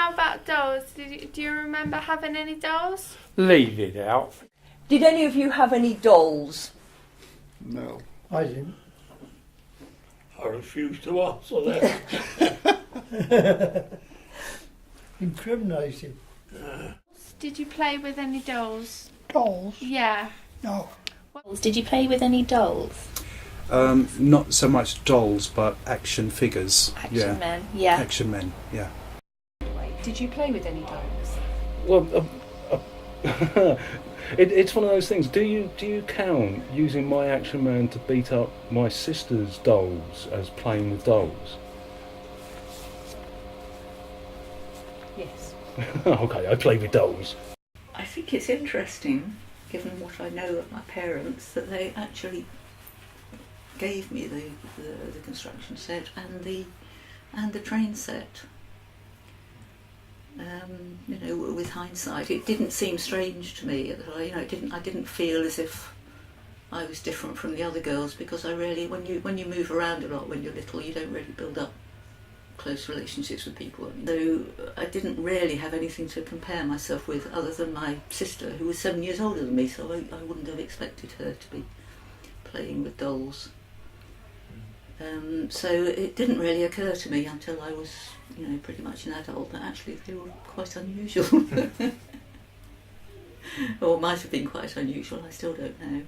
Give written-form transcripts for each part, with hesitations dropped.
how about dolls? Do you remember having any dolls? Leave it out. Did any of you have any dolls? No. I didn't. I refuse to answer that. Incriminating. Did you play with any dolls? Dolls? Yeah. No. Did you play with any dolls? Not so much dolls, but action figures. Action men, yeah. Action men, yeah. Did you play with any dolls? Well, it's one of those things. Do you count using my action man to beat up my sister's dolls as playing with dolls? Yes. Okay, I play with dolls. I think it's interesting, given what I know of my parents, that they actually gave me the construction set and the train set. With hindsight, it didn't seem strange to me. I didn't feel as if I was different from the other girls, because when you move around a lot when you're little, you don't really build up close relationships with people. Though I didn't really have anything to compare myself with other than my sister, who was 7 years older than me, so I wouldn't have expected her to be playing with dolls. So it didn't really occur to me until I was, pretty much an adult, that actually they were quite unusual. Or might have been quite unusual, I still don't know.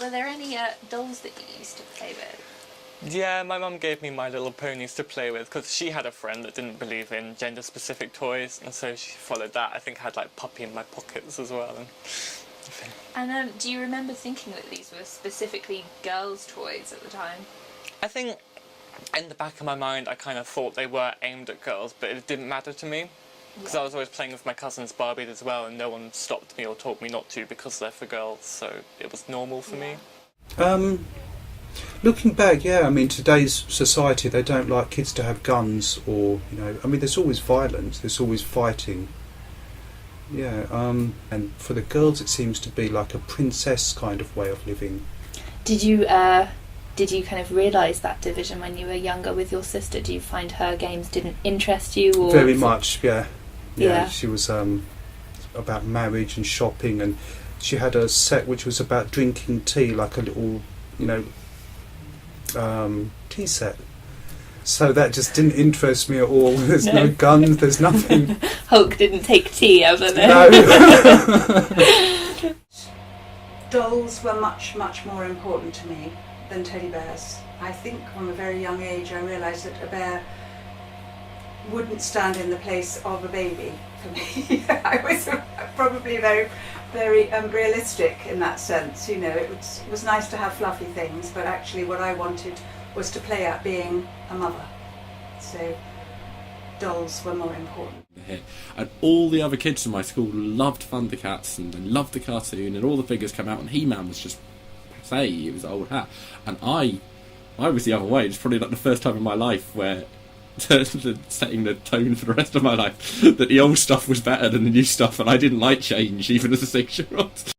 Were there any dolls that you used to play with? Yeah, my mum gave me My Little Ponies to play with because she had a friend that didn't believe in gender-specific toys, and so she followed that. I think I had like Puppy in my pockets as well. And do you remember thinking that these were specifically girls' toys at the time? I think in the back of my mind I kind of thought they were aimed at girls, but it didn't matter to me because I was always playing with my cousin's Barbies as well, and no one stopped me or told me not to because they're for girls, so it was normal for me. Looking back, today's society, they don't like kids to have guns or, there's always violence, there's always fighting. Yeah, and for the girls it seems to be like a princess kind of way of living. Did you kind of realise that division when you were younger with your sister? Do you find her games didn't interest you? Or very much, yeah. Yeah. She was about marriage and shopping, and she had a set which was about drinking tea, like a little, tea set. So that just didn't interest me at all. There's no guns, there's nothing. Hulk didn't take tea ever then. No. Dolls were much, much more important to me than teddy bears. I think from a very young age I realised that a bear wouldn't stand in the place of a baby for me. I was probably very, very realistic in that sense. It was nice to have fluffy things, but actually what I wanted was to play at being a mother. So dolls were more important. And all the other kids in my school loved Thundercats and loved the cartoon, and all the figures come out, and He-Man was just it was an old hat, and I was the other way. It's probably like the first time in my life where setting the tone for the rest of my life that the old stuff was better than the new stuff, and I didn't like change even as a 6-year-old.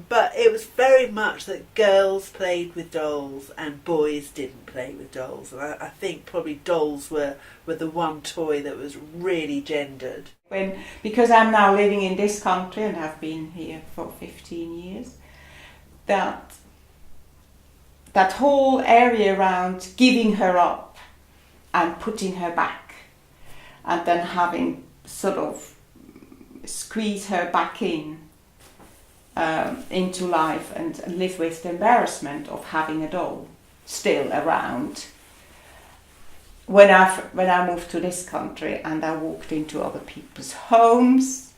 But it was very much that girls played with dolls and boys didn't play with dolls, and I think probably dolls were the one toy that was really gendered. Because I'm now living in this country and have been here for 15 years, that whole area around giving her up and putting her back, and then having sort of squeeze her back into life and live with the embarrassment of having a doll still around. When I moved to this country and I walked into other people's homes,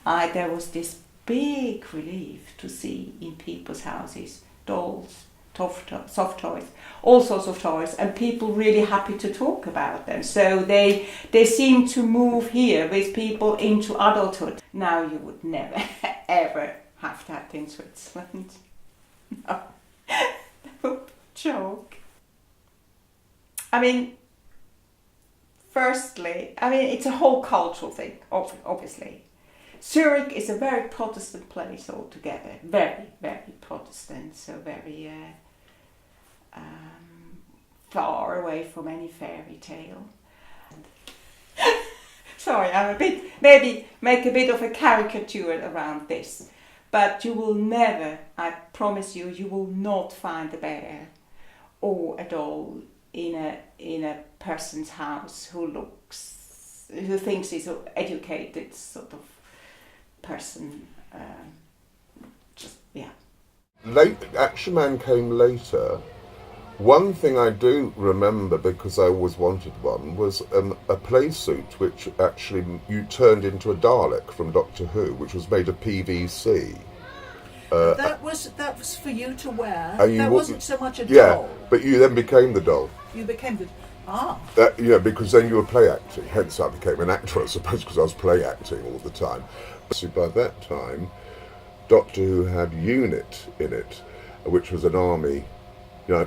there was this big relief to see in people's houses dolls, soft toys, all sorts of toys, and people really happy to talk about them. So they seem to move here with people into adulthood. Now you would never ever have that in Switzerland. No, that would be a joke. Firstly, it's a whole cultural thing, obviously. Zurich is a very Protestant place altogether, very, very Protestant, so very far away from any fairy tale. Sorry, I'm a bit, maybe make a bit of a caricature around this. But you will never, I promise you, you will not find a bear or a doll in a person's house who thinks he's an educated sort of person. Action Man came later. One thing I do remember, because I always wanted one, was a play suit which actually you turned into a Dalek from Doctor Who, which was made of PVC. That was for you to wear. That wasn't so much a doll. Yeah, but you then became the doll. You became the... Because then you were play acting. Hence I became an actor, I suppose, because I was play acting all the time. So by that time, Doctor Who had UNIT in it, which was an army,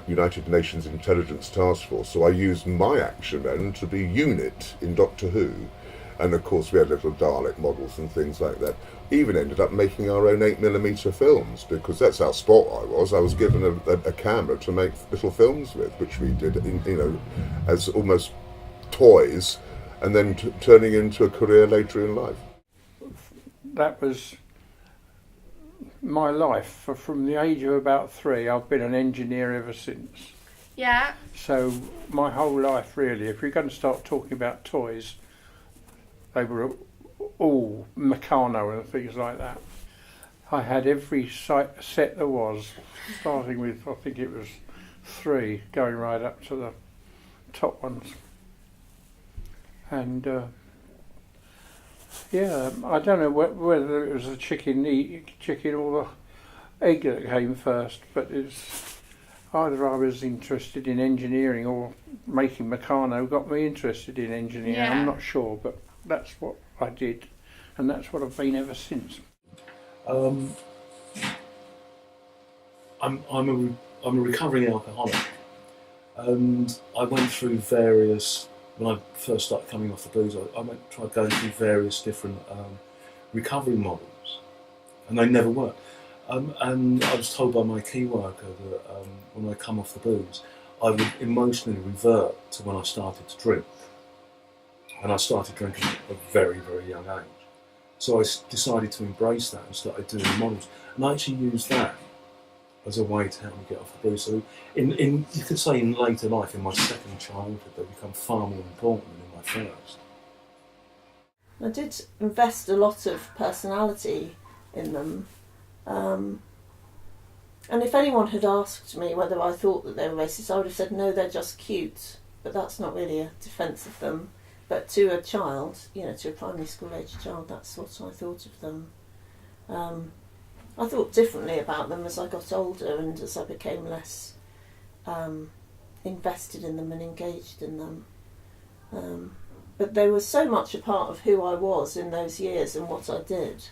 United Nations Intelligence Task Force. So I used my action men to be UNIT in Doctor Who. And of course we had little Dalek models and things like that. Even ended up making our own 8mm films, because that's how sport I was. I was given a camera to make little films with, which we did, as almost toys, and then turning into a career later in life. That was my life. From the age of about 3, I've been an engineer ever since. Yeah. So my whole life, really, if you're going to start talking about toys, they were all Meccano and things like that. I had every set there was, starting with, I think it was 3, going right up to the top ones. And I don't know whether it was the chicken or the egg that came first, but it's either I was interested in engineering or making Meccano got me interested in engineering. Yeah. I'm not sure, but that's what I did, and that's what I've been ever since. I'm a recovering alcoholic, and I went through various. When I first started coming off the booze, I tried going through various different recovery models, and they never worked. And I was told by my key worker that when I come off the booze, I would emotionally revert to when I started to drink. And I started drinking at a very, very young age. So I decided to embrace that and started doing the models. And I actually used that as a way to help me get off the booze. So you could say in later life, in my second childhood, they become far more important than in my first. I did invest a lot of personality in them. And if anyone had asked me whether I thought that they were racist, I would have said, no, they're just cute. But that's not really a defence of them. But to a child, to a primary school age child, that's what I thought of them. I thought differently about them as I got older and as I became less invested in them and engaged in them. But they were so much a part of who I was in those years and what I did.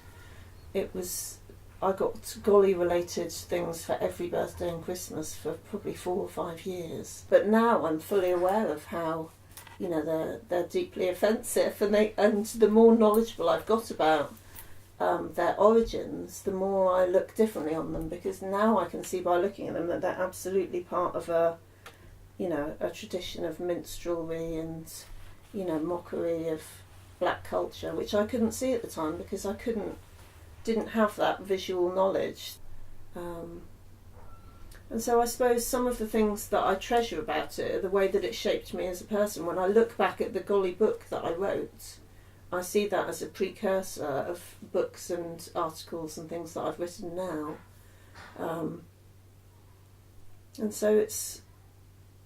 I got golly-related things for every birthday and Christmas for probably 4 or 5 years. But now I'm fully aware of how, they're deeply offensive, and the more knowledgeable I've got about their origins, the more I look differently on them, because now I can see by looking at them that they're absolutely part of a tradition of minstrelry and, mockery of black culture, which I couldn't see at the time because I didn't have that visual knowledge. And so I suppose some of the things that I treasure about it are the way that it shaped me as a person. When I look back at the golly book that I wrote, I see that as a precursor of books and articles and things that I've written now. And so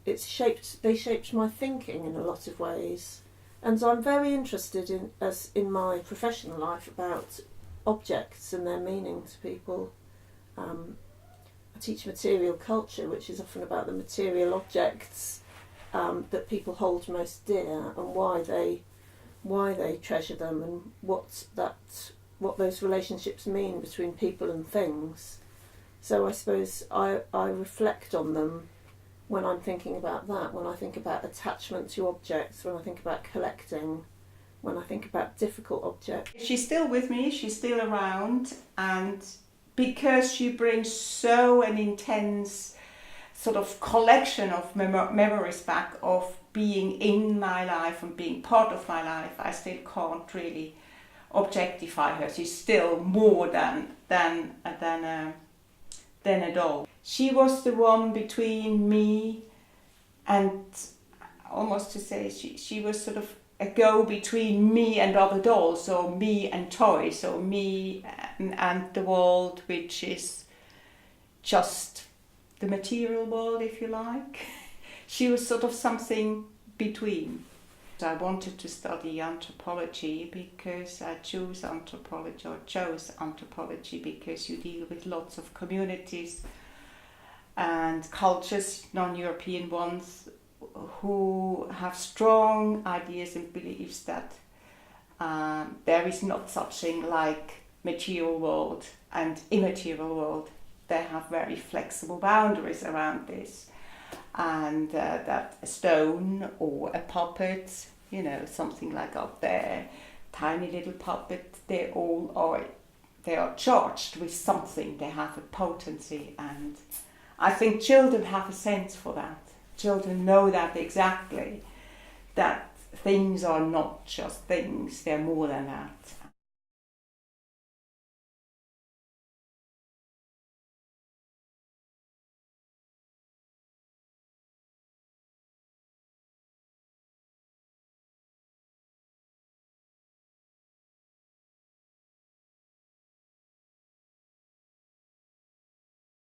they shaped my thinking in a lot of ways. And I'm very interested in my professional life about objects and their meaning to people. I teach material culture, which is often about the material objects that people hold most dear and why they treasure them and what those relationships mean between people and things. So I suppose I reflect on them when I'm thinking about that, when I think about attachment to objects, when I think about collecting, when I think about difficult objects. She's still with me, she's still around, and because she brings so an intense sort of collection of memories back of being in my life and being part of my life. I still can't really objectify her. She's still more than a doll. She was the one between me and, almost to say, she was sort of a go between me and other dolls, or me and toys, or me and the world, which is just the material world, if you like. She was sort of something between. I wanted to study anthropology because I chose anthropology because you deal with lots of communities and cultures, non-European ones, who have strong ideas and beliefs that there is not such thing like material world and immaterial world. They have very flexible boundaries around this, and that a stone or a puppet, you know, something like up there, tiny little puppet, they are charged with something. They have a potency, and I think children have a sense for that. Children know that exactly, that things are not just things, they're more than that.